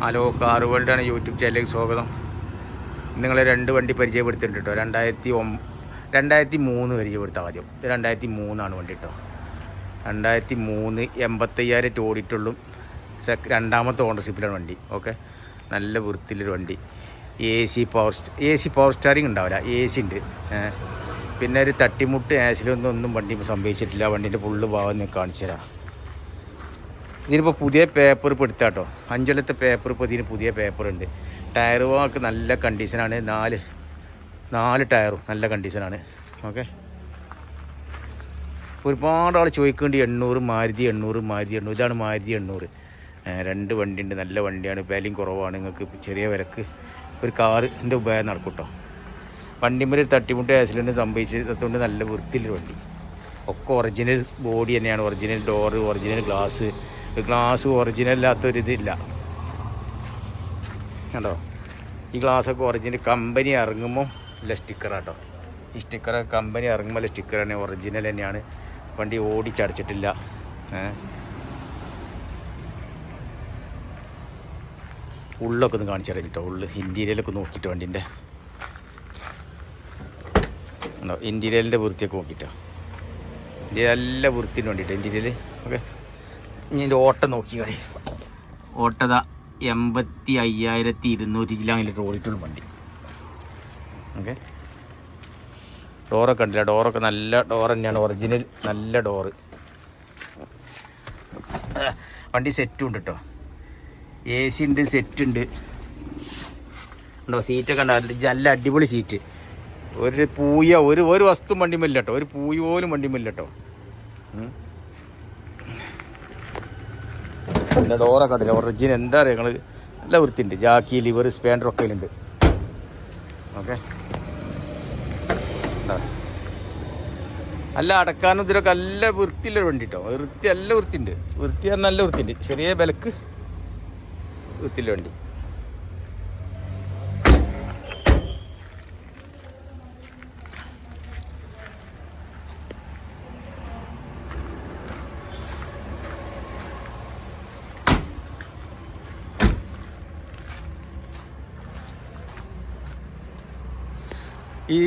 Hello car വേൾഡാണ് YouTube ചാനലിലേക്ക് സ്വാഗതം. നിങ്ങളെ രണ്ട് വണ്ടി പരിചയപ്പെടുത്തിയിട്ടുണ്ട് കേട്ടോ. 2003 പരിചയപ്പെടുത്താം ആദ്യം. ഇത് 2003 വണ്ടി കേട്ടോ. 2003 85,000 ഓടിയിട്ടുള്ളൂ. രണ്ടാമത്തെ ഓണർഷിപ്പിലാണ് വണ്ടി. ഓക്കെ, നല്ല വൃത്തിയിലൊരു വണ്ടി. എ സി പവർ സ്റ്റാറിങ് ഉണ്ടാവില്ല, AC ഉണ്ട്. പിന്നെ ഒരു തട്ടിമുട്ട് ആക്സിലൊന്നും വണ്ടി സംഭവിച്ചിട്ടില്ല. വണ്ടീൻ്റെ ഫുള്ള് ഭാഗം ഞാൻ കാണിച്ചു തരാം. ഇതിനിപ്പോൾ പുതിയ പേപ്പർ ഇപ്പോൾ എടുത്താൽ കേട്ടോ. 5 കൊല്ലത്തെ പേപ്പർ ഇപ്പോൾ ഇതിന് പുതിയ പേപ്പറുണ്ട്. ടയർ വാക്ക് നല്ല കണ്ടീഷനാണ്. നാല് ടയറും നല്ല കണ്ടീഷനാണ്. ഓക്കെ, ഒരുപാട് ആൾ ചോദിക്കുന്നുണ്ട് 800 മാരുതി 800. ഇതാണ് മാരുതി 800. രണ്ട് വണ്ടിയുണ്ട്, നല്ല വണ്ടിയാണ്. വിലയും കുറവാണ്. നിങ്ങൾക്ക് ചെറിയ വിലക്ക് ഒരു കാറിൻ്റെ ഉപയോഗം നടക്കും കേട്ടോ. വണ്ടിമ്മൽ ഒരു തട്ടിമുട്ട് ആക്സിഡൻറ്റ് സംഭവിച്ചതുകൊണ്ട് നല്ല വൃത്തിയിലൊരു വണ്ടി. ഒക്കെ ഒറിജിനൽ ബോഡി തന്നെയാണ്. Original door, original glass original അല്ലാത്തൊരിതില്ല കേട്ടോ. ഈ ഗ്ലാസ്സൊക്കെ ഒറിജിനൽ കമ്പനി ഇറങ്ങുമ്പോൾ ഉള്ള സ്റ്റിക്കറാട്ടോ. ഈ സ്റ്റിക്കറൊക്കെ കമ്പനി ഇറങ്ങുമ്പോൾ ഉള്ള സ്റ്റിക്കറാണ്, ഒറിജിനൽ തന്നെയാണ്. വണ്ടി ഓടിച്ചടച്ചിട്ടില്ല. ഉള്ളൊക്കെ ഒന്ന് കാണിച്ചു തരാം കേട്ടോ. ഇൻറ്റീരിയലൊക്കെ നോക്കിയിട്ട് വണ്ടീൻ്റെ ഉണ്ടോ, ഇൻറ്റീരിയലിൻ്റെ വൃത്തിയൊക്കെ നോക്കിയിട്ടോ. ഇന്ത്യയിൽ നല്ല വൃത്തിന് വേണ്ടിയിട്ട് ഇൻറ്റീരിയൽ. ഓക്കെ, ഇനി എൻ്റെ ഓട്ടം നോക്കി കളി. ഓട്ടത 85,200 കിലോമീറ്റർ ഓടിയിട്ടുള്ള വണ്ടി. ഓക്കെ, ഡോറൊക്കെ ഉണ്ടല്ല, ഡോറൊക്കെ നല്ല ഡോർ തന്നെയാണ്. ഒറിജിനൽ നല്ല ഡോറ്. വണ്ടി സെറ്റും ഉണ്ട് കേട്ടോ. AC ഉണ്ട്, സെറ്റ് ഉണ്ട് ഉണ്ടോ. സീറ്റൊക്കെ ഉണ്ട്, നല്ല അടിപൊളി സീറ്റ്. ഒരു വസ്തു വണ്ടിമില്ല കേട്ടോ. ഒരു പൂയ പോലും വണ്ടിമില്ല കേട്ടോ. നല്ല ഡോറൊക്കെ ഉണ്ടല്ലോ ഒറിജിനൽ. എന്താ പറയുക, ഞങ്ങൾ നല്ല വൃത്തിയുണ്ട്. ജാക്കി, ലിവർ, സ്പാൻഡറൊക്കെ ഉണ്ട്. ഓക്കെ, നല്ല അടക്കാനും ഇതിലൊക്കെ നല്ല വൃത്തിയുള്ളൊരു വണ്ടി കേട്ടോ. നല്ല വൃത്തിയുണ്ട്. വൃത്തി പറഞ്ഞാൽ നല്ല വൃത്തിയുണ്ട്. ചെറിയ വിലക്ക് വൃത്തിയുള്ള വണ്ടി.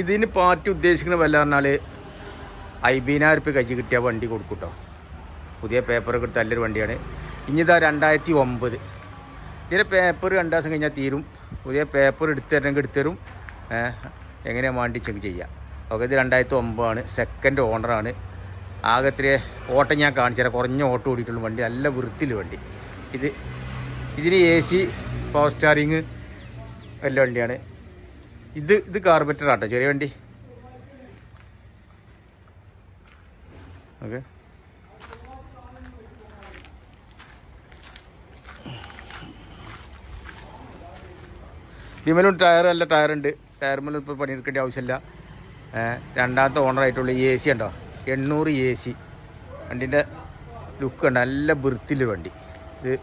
ഇതിന് പാർട്ടി ഉദ്ദേശിക്കുന്ന വില പറഞ്ഞാൽ 50,000 രൂപ കഴിച്ച് കിട്ടിയ വണ്ടി കൊടുക്കും കേട്ടോ. പുതിയ പേപ്പറൊക്കെ എടുത്ത് നല്ലൊരു വണ്ടിയാണ്. ഇനിയിതാ 2009. ഇതിൻ്റെ പേപ്പർ 2 ദിവസം കഴിഞ്ഞാൽ തീരും. പുതിയ പേപ്പർ എടുത്തു തരും. എങ്ങനെയാണ് വണ്ടി ചെക്ക് ചെയ്യുക. ഓക്കെ, ഇത് 2009 സെക്കൻഡ് ഓണറാണ്. ആകെ ഇത്തിരി ഓട്ടം ഞാൻ കാണിച്ചു തരാം. കുറഞ്ഞ ഓട്ടം ഓടിയിട്ടുള്ള വണ്ടി, നല്ല വൃത്തിയിൽ വണ്ടി. ഇതിന് AC പവർ സ്റ്റാറിങ് എല്ലാ വണ്ടിയാണ്. ഇത് കാർബറ്റർ ആട്ടോ, ചെറിയ വണ്ടി. ഓക്കെ, ഇതിമേലും നല്ല ടയറുണ്ട്. ടയർമേലും ഇപ്പോൾ പണിയെടുക്കേണ്ട ആവശ്യമില്ല. രണ്ടാമത്തെ ഓണറായിട്ടുള്ള AC ഉണ്ടോ, 800 AC. വണ്ടീൻ്റെ ലുക്ക് ഉണ്ട്, നല്ല വൃത്തിയിൽ വണ്ടി. ഇത്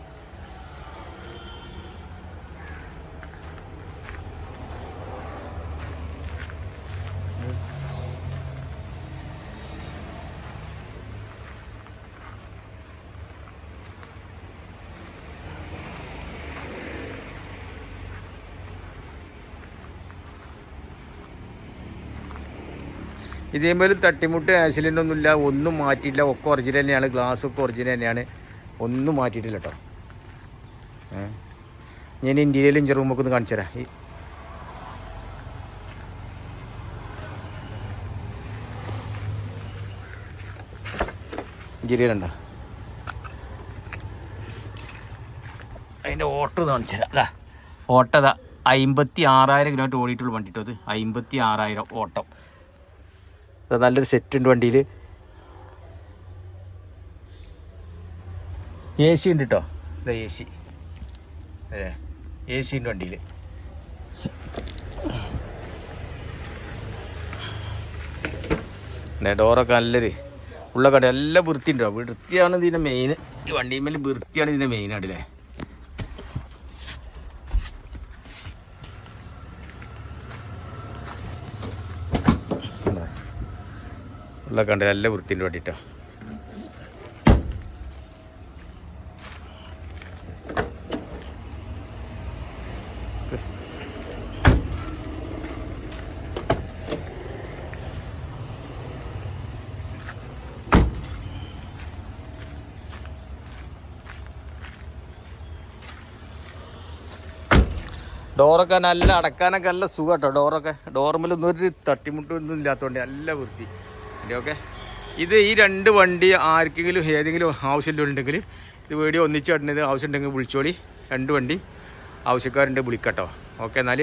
ഇതേപോലെ തട്ടിമുട്ട് ആക്സിഡൻ്റ് ഒന്നുമില്ല, ഒന്നും മാറ്റിയിട്ടില്ല. ഒക്കെ ഒറിജിനൽ തന്നെയാണ്. ഗ്ലാസ്സൊക്കെ ഒറിജിനൽ തന്നെയാണ്, ഒന്നും മാറ്റിയിട്ടില്ല കേട്ടോ. ഞാൻ ഇൻറ്റീരിയൽ ഇഞ്ചർ റൂമൊക്കെ ഒന്ന് കാണിച്ചു തരാം. ഇൻറ്റീരിയൽ ഉണ്ടോ, അതിൻ്റെ ഓട്ടോ കാണിച്ചു തരാം. അല്ല, ഓട്ടതാ 56,000 കിലോമീറ്റർ ഓടിയിട്ടുള്ള വണ്ടി കേട്ടോ. അത് 56,000 ഓട്ടം. നല്ലൊരു സെറ്റ് ഉണ്ട് വണ്ടിയിൽ. AC ഉണ്ട് കേട്ടോ. AC ഉണ്ട് വണ്ടിയിൽ. ഡോറൊക്കെ നല്ലൊരു ഉള്ള കട, നല്ല വൃത്തി ഉണ്ടോ. വൃത്തിയാണ് ഇതിൻ്റെ മെയിൻ. ഈ വണ്ടിയിൽ വൃത്തിയാണ് ഇതിൻ്റെ മെയിനായിട്ടല്ലേ. ഉള്ള കണ്ട് നല്ല വൃത്തിൻ്റെ വേണ്ടിയിട്ടോ. ഡോറൊക്കെ നല്ല അടക്കാനൊക്കെ നല്ല സുഖം കേട്ടോ. ഡോറുമ്മലൊന്നും ഒരു തട്ടിമുട്ടൊന്നും ഇല്ലാത്തതുകൊണ്ട് നല്ല വൃത്തി. ഓക്കെ, ഇത് ഈ 2 വണ്ടി ആർക്കെങ്കിലും ഏതെങ്കിലും ആവശ്യമുണ്ടെങ്കിൽ ഇത് വീഡിയോ ഒന്നിച്ച് ഇടുന്നത് ആവശ്യമുണ്ടെങ്കിൽ വിളിച്ചോളി. 2 വണ്ടി ആവശ്യക്കാരുണ്ട്, വിളിക്കട്ടോ. ഓക്കെ, എന്നാൽ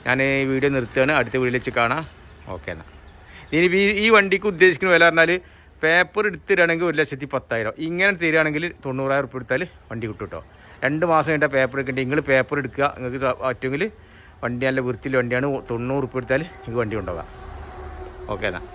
ഞാൻ ഈ വീഡിയോ നിർത്തുകയാണ്. അടുത്ത വീഡിയോയിൽ വെച്ച് കാണാം. ഓക്കെ, എന്നാൽ ഇനി ഈ വണ്ടിക്ക് ഉദ്ദേശിക്കുന്ന വില പറഞ്ഞാൽ പേപ്പർ എടുത്തിടുകയാണെങ്കിൽ 1,10,000. ഇങ്ങനെ തരികയാണെങ്കിൽ 90,000 ഉറുപ്പിക എടുത്താൽ വണ്ടി കിട്ടും കേട്ടോ. 2 മാസം കഴിഞ്ഞാൽ പേപ്പർ എടുക്കേണ്ടി. നിങ്ങൾ പേപ്പർ എടുക്കുക, നിങ്ങൾക്ക് പറ്റുമെങ്കിൽ വണ്ടി നല്ല വൃത്തിയിൽ വണ്ടിയാണ്. 90 ഉറുപ്പിക എടുത്താൽ നിങ്ങൾക്ക് വണ്ടി കൊണ്ടുപോകാം. ഓക്കെ എന്നാൽ.